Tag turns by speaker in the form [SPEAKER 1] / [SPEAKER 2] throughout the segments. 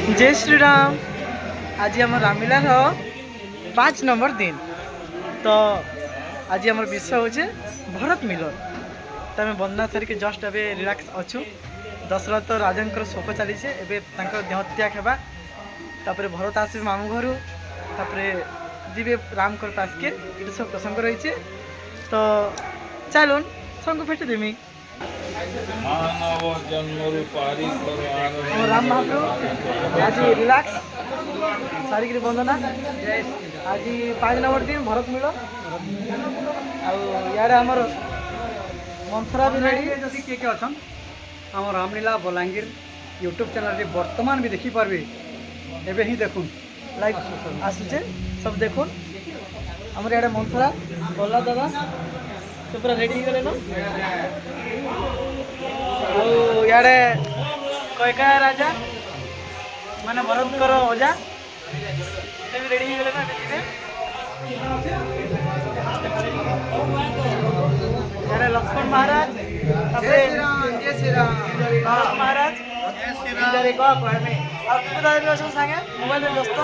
[SPEAKER 1] जय श्री राम। आज आम रामलीलार 5 नंबर दिन। तो आज आम विषय हूँ भरत मिलन। तो आम बंदना सारिक जस्ट ए रिलैक्स अच्छु। दशरथ राजा शोक चली देह त्याग होगा। भरत आस मामू घर जी राम कर पास के ये सब प्रसंग रही। तो चलुन सबको भेट देमी।
[SPEAKER 2] मानव जन्म रूपारी
[SPEAKER 1] राम महाप्रभु आज रिलैक्स सारिक वंदना। आज 5 नंबर दिन भरत मिलन। आड़े आमर मंथरा भी रेडी।
[SPEAKER 3] किए किए अच्छा आम रामलीला बलांगीर यूट्यूब चैनल बर्तमान भी देखिपारे। एवं ही देखुन
[SPEAKER 1] लाइव आसुचे सब देखुन। आमर इे मंथरा गला दादा से पूरा रेडी गले न। आड़े कैका राजा माने भरतकर अजा से भी रेडी गले ना। इे लक्ष्मण महाराज
[SPEAKER 3] जय श्री राम
[SPEAKER 1] भरत महाराज सागे मोबाइल में व्यस्त।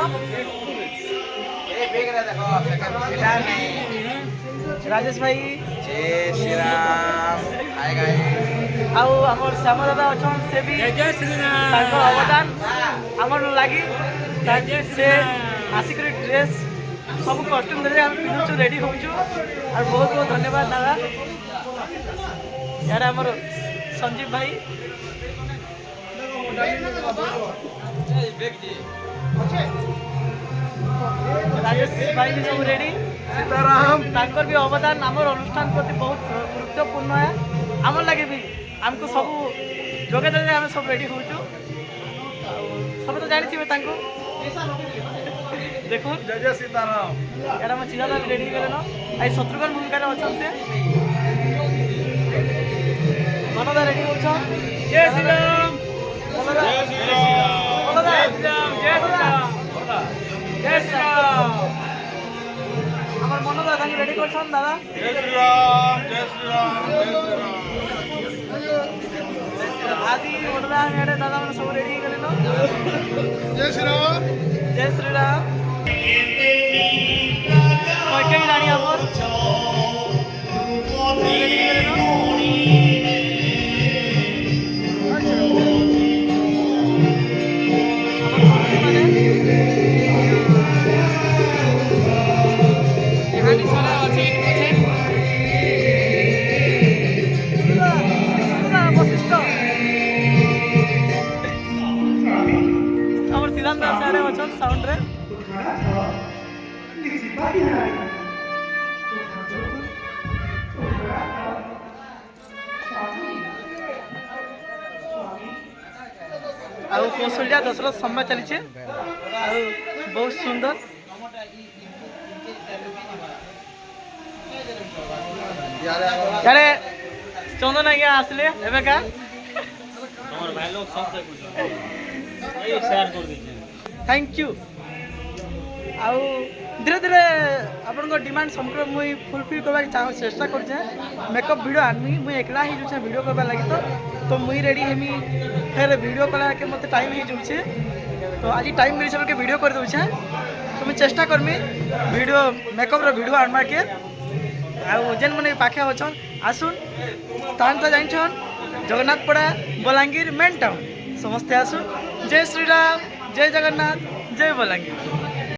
[SPEAKER 1] राजेश भाई
[SPEAKER 2] जय श्री राम। Hi guys.
[SPEAKER 1] आउ हमर श्याम दादा अच्छा से भी
[SPEAKER 2] जय श्री राम।
[SPEAKER 1] ताको अवदान हमर लगी से आसिक ड्रेस सब कस्ट्यूम धरे हम पिन्हु रेडी होचु। और बहुत बहुत धन्यवाद दादा। यार हमर संजीव भाई राजेश भाई भी सब रेडी।
[SPEAKER 3] सीताराम
[SPEAKER 1] तांकर भी अवदान आमर अनुष्ठान प्रति बहुत गुरुत्वपूर्ण है। आमर लगे भी आमको सब जोगे देने आम सब रेडी होचु। सब तो जानी थे तांको देखो।
[SPEAKER 3] जय जय सीताराम।
[SPEAKER 1] यार आम चिरादा भी रेडी गले न। आई शत्रुघ्न भूमिका अच्छा से मनदा रेडी हो। जय श्री राम।
[SPEAKER 2] जय श्री राम।
[SPEAKER 1] जय श्री राम। जय श्री राम। আমার মনে দাদা রেডি করছেন দাদা।
[SPEAKER 2] जय श्री राम। जय श्री राम। जय श्री राम।
[SPEAKER 1] आदि वडला मेरे दादा मन सब रेडी गले न।
[SPEAKER 3] जय श्री राम।
[SPEAKER 1] जय श्री राम। कैके रानी हमर रेडी गले न। साउंड रे कौशल्या दशरथ सम्मा चली बहुत सुंदर। यारे चंदन आज्ञा आसले एवं का थैंक यू। आउ धीरे धीरे आपण डिमांड समग्र मुई फुलफिल करवा चेष्टा करछे। मेकअप वीडियो आनमी मुई एकला ही जुछे वीडियो करबा लागि। तो मुई रेडी हेमी फिर वीडियो कला के मते टाइम ही जुछे। तो आज टाइम मिली सबके वीडियो कर दूछे। तो मैं चेष्टा करमी वीडियो मेकअप रो वीडियो आनबा के। आउ जेन मने पाखे अछन आसुन स्थान तो जानछन जगन्नाथपड़ा बलांगीर मेन टाउन समस्ते आसुन। जय श्री राम। जय जगन्नाथ। जय बलांगीर।